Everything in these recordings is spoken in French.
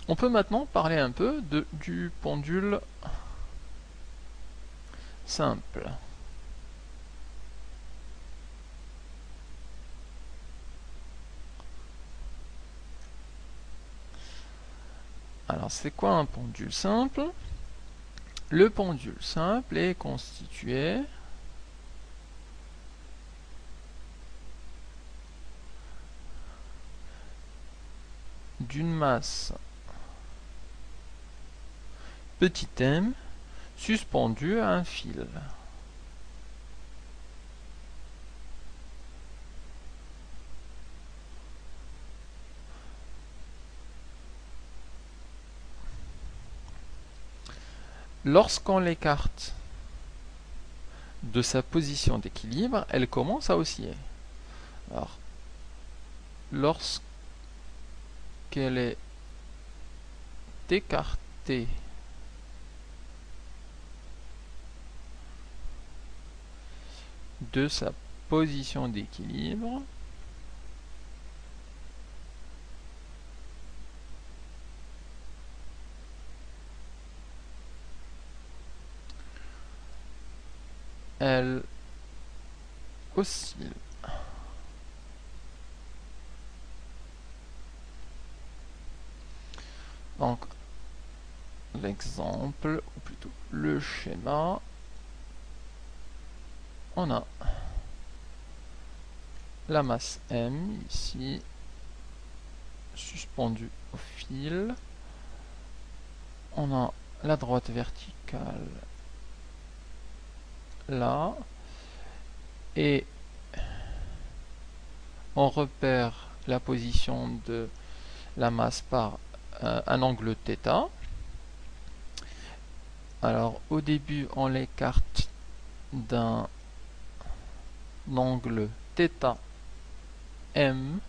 On peut maintenant parler un peu du pendule simple. Alors c'est quoi un pendule simple? Le pendule simple est constitué d'une masse petit m suspendue à un fil. Lorsqu'on l'écarte de sa position d'équilibre, elle commence à osciller. Alors, lorsqu'elle est écartée de sa position d'équilibre, elle oscille. Donc, l'exemple, ou plutôt le schéma, on a la masse M ici, suspendue au fil. On a la droite verticale là, et on repère la position de la masse par un angle θ. Alors au début on l'écarte d'un angle θ m,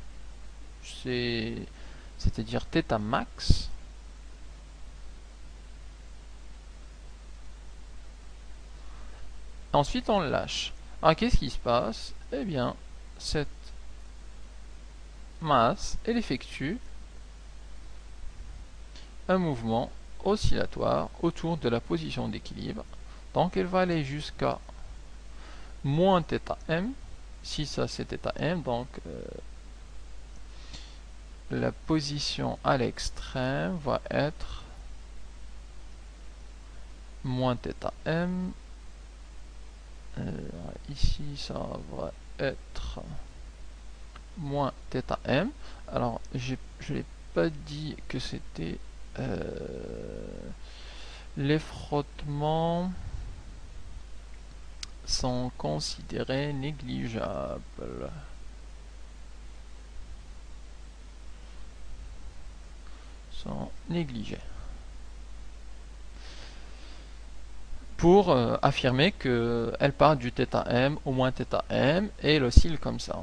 c'est-à-dire θ max. Ensuite on le lâche. Alors qu'est-ce qui se passe? Eh bien cette masse, elle effectue un mouvement oscillatoire autour de la position d'équilibre. Donc elle va aller jusqu'à moins θm. Si ça c'est θm, donc la position à l'extrême va être moins θm. Ici ça va être moins θm. Alors je n'ai pas dit que c'était les frottements sont considérés négligeables. Sont négligés. Pour affirmer qu'elle part du θm au moins θm et elle oscille comme ça.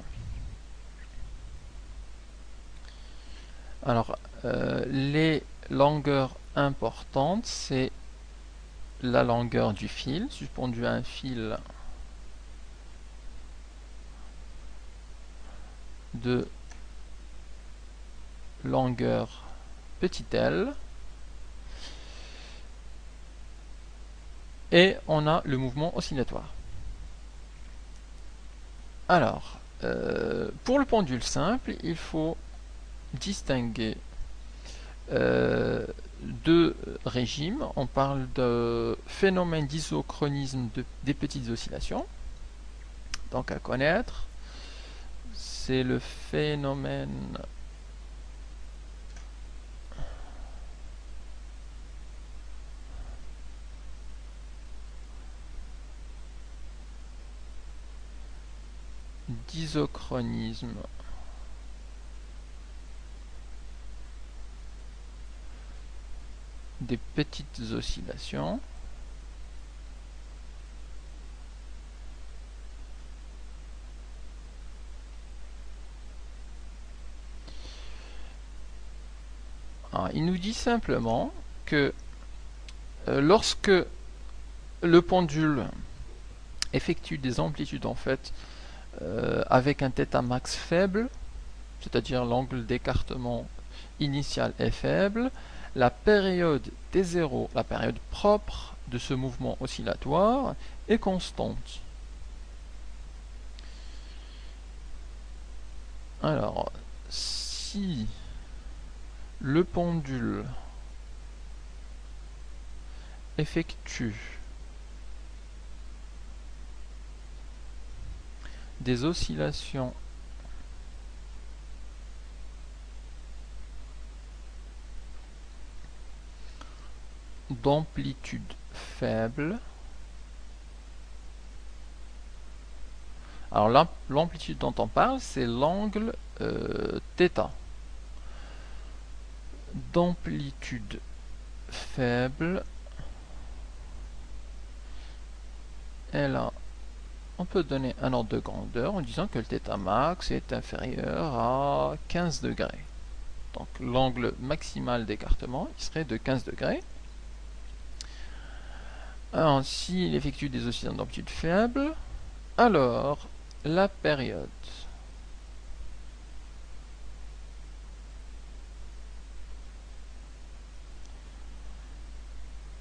Alors, les longueurs importantes, c'est la longueur du fil, suspendu à un fil de longueur petit l, et on a le mouvement oscillatoire. Alors, pour le simple, il faut distinguer deux régimes. On parle de phénomène d'isochronisme des petites oscillations. Donc à connaître, c'est le phénomène d'isochronisme des petites oscillations. Alors, il nous dit simplement que lorsque le pendule effectue des amplitudes en fait avec un θ max faible, c'est-à-dire l'angle d'écartement initial est faible, la période T0, la période propre de ce mouvement oscillatoire, est constante. Alors, si le pendule effectue des oscillations d'amplitude faible, alors l'amplitude dont on parle, c'est l'angle θ. D'amplitude faible, et là, on peut donner un ordre de grandeur en disant que le θ max est inférieur à 15 degrés. Donc l'angle maximal d'écartement il serait de 15 degrés. Alors, s'il effectue des oscillations d'amplitude faible, alors la période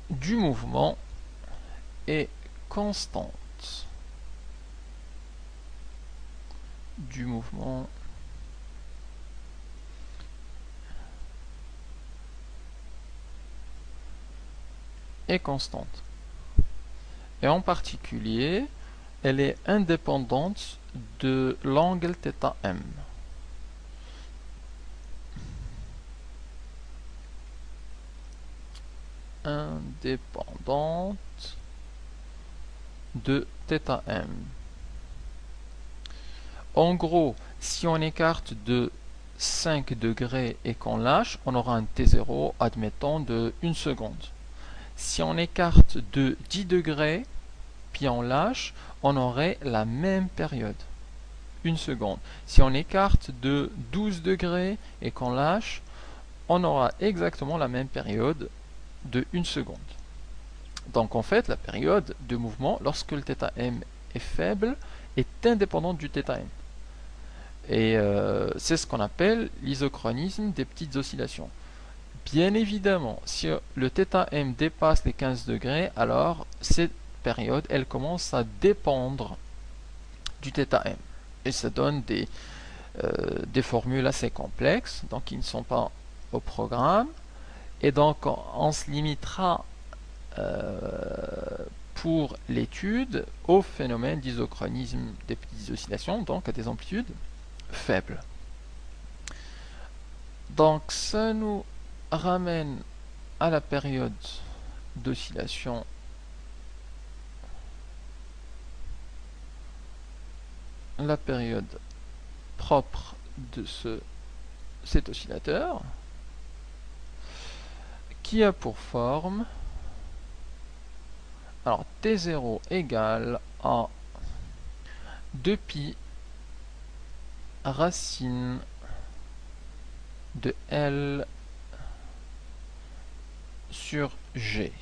du mouvement est constante. Du mouvement est constante. Et en particulier, elle est indépendante de l'angle θm. Indépendante de θm. En gros, si on écarte de 5 degrés et qu'on lâche, on aura un T0, admettons, de 1 seconde. Si on écarte de 10 degrés, puis on lâche, on aurait la même période, 1 seconde. Si on écarte de 12 degrés et qu'on lâche, on aura exactement la même période de 1 seconde. Donc en fait, la période de mouvement, lorsque le θm est faible, est indépendante du θm. Et c'est ce qu'on appelle l'isochronisme des petites oscillations. Bien évidemment, si le θm dépasse les 15 degrés, alors cette période, elle commence à dépendre du θm. Et ça donne des formules assez complexes, donc qui ne sont pas au programme. Et donc, on se limitera pour l'étude au phénomène d'isochronisme des petites oscillations, donc à des amplitudes faibles. Donc, ça nous ramène à la période d'oscillation la période propre de cet oscillateur qui a pour forme alors T0 égale à 2π racine de L sur G.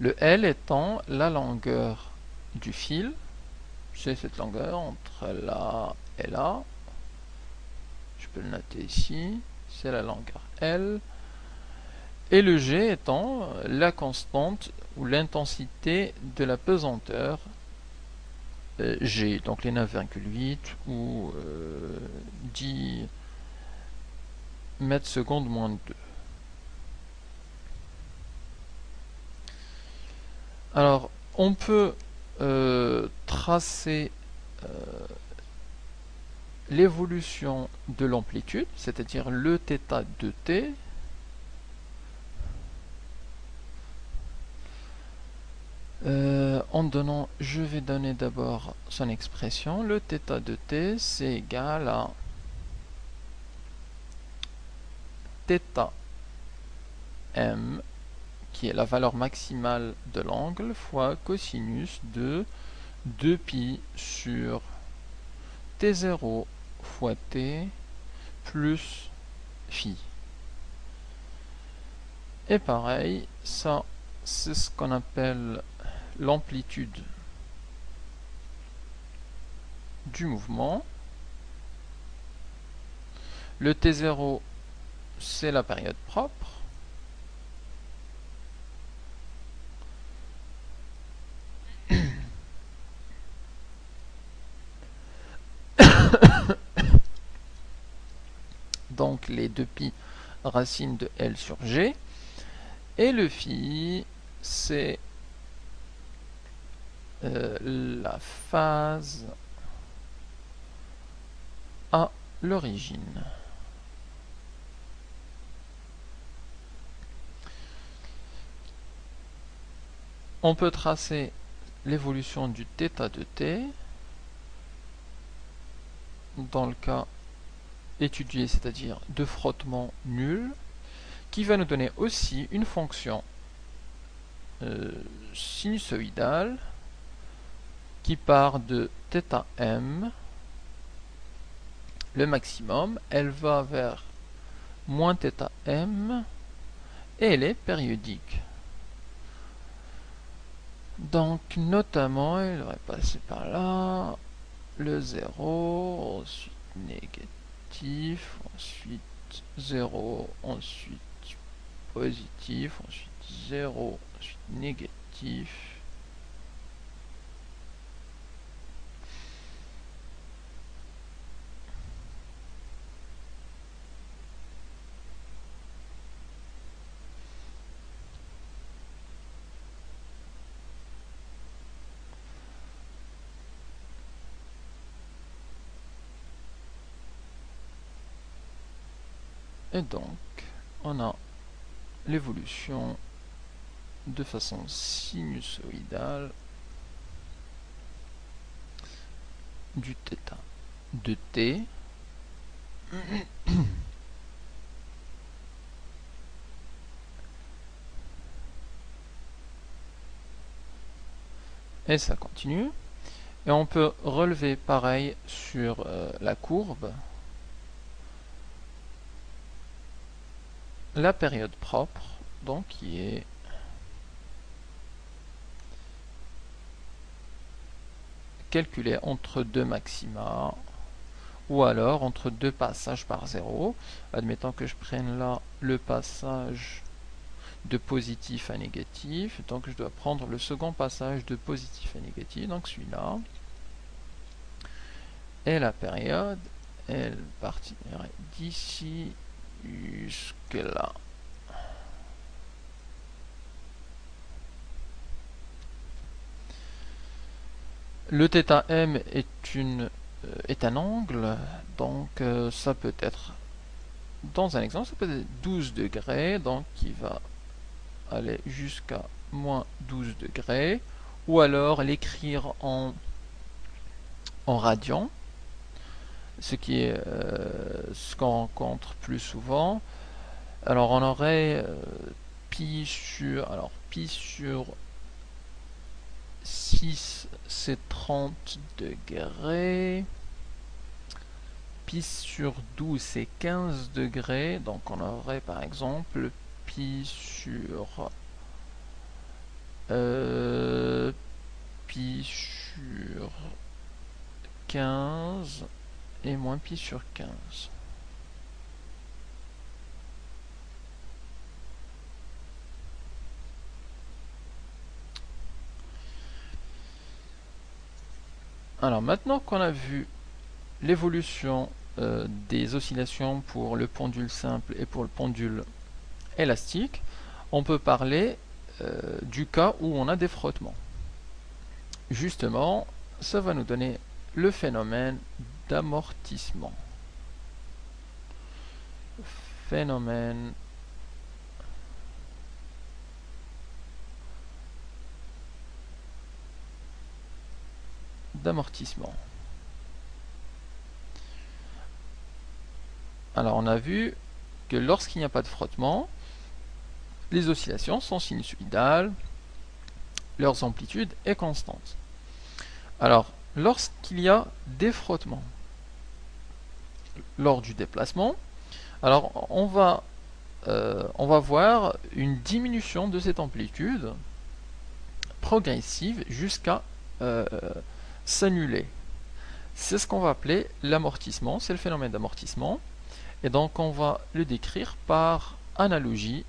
Le L étant la longueur du fil, c'est cette longueur entre là et là. Je peux le noter ici, c'est la longueur L. Et le G étant la constante ou l'intensité de la pesanteur G, donc les 9,8 ou 10 mètres secondes moins 2. Alors, on peut tracer l'évolution de l'amplitude, c'est-à-dire le θ de t, en donnant, je vais donner d'abord son expression. Le θ de t, c'est égal à θm, qui est la valeur maximale de l'angle, fois cosinus de 2π sur t0 fois t plus phi. Et pareil, ça c'est ce qu'on appelle l'amplitude du mouvement. Le T0 c'est la période propre. Donc les 2 pi racine de L sur G. Et le phi, c'est la phase à l'origine. On peut tracer l'évolution du θ de t dans le cas étudié, c'est-à-dire de frottement nul, qui va nous donner aussi une fonction sinusoïdale qui part de θm, le maximum, elle va vers moins θm et elle est périodique. Donc notamment, elle va passer par là, le 0, ensuite négatif, ensuite 0, ensuite positif, ensuite 0, ensuite négatif. Et donc, on a l'évolution de façon sinusoïdale du θ de t et ça continue. Et on peut relever pareil sur la courbe la période propre, donc qui est calculée entre 2 maxima ou alors entre 2 passages par 0. Admettons que je prenne là le passage de positif à négatif, donc je dois prendre le second passage de positif à négatif, donc celui-là. Et la période, elle partirait d'ici jusque là. Le θm est un angle, donc ça peut être, dans un exemple, ça peut être 12 degrés, donc qui va aller jusqu'à moins 12 degrés, ou alors l'écrire en radians, ce qui est ce qu'on rencontre plus souvent. Alors on aurait pi sur 6, c'est 30 degrés. Pi sur 12, c'est 15 degrés. Donc on aurait par exemple pi sur 15 et moins pi sur 15. Alors maintenant qu'on a vu l'évolution des oscillations pour le pendule simple et pour le pendule élastique, on peut parler du cas où on a des frottements. Justement, ça va nous donner le phénomène d'amortissement. Phénomène d'amortissement. Alors on a vu que lorsqu'il n'y a pas de frottement, les oscillations sont sinusoïdales, leur amplitude est constante. Alors, lorsqu'il y a des frottements, lors du déplacement, alors on va voir une diminution de cette amplitude progressive jusqu'à s'annuler. C'est ce qu'on va appeler l'amortissement, c'est le phénomène d'amortissement. Et donc on va le décrire par analogie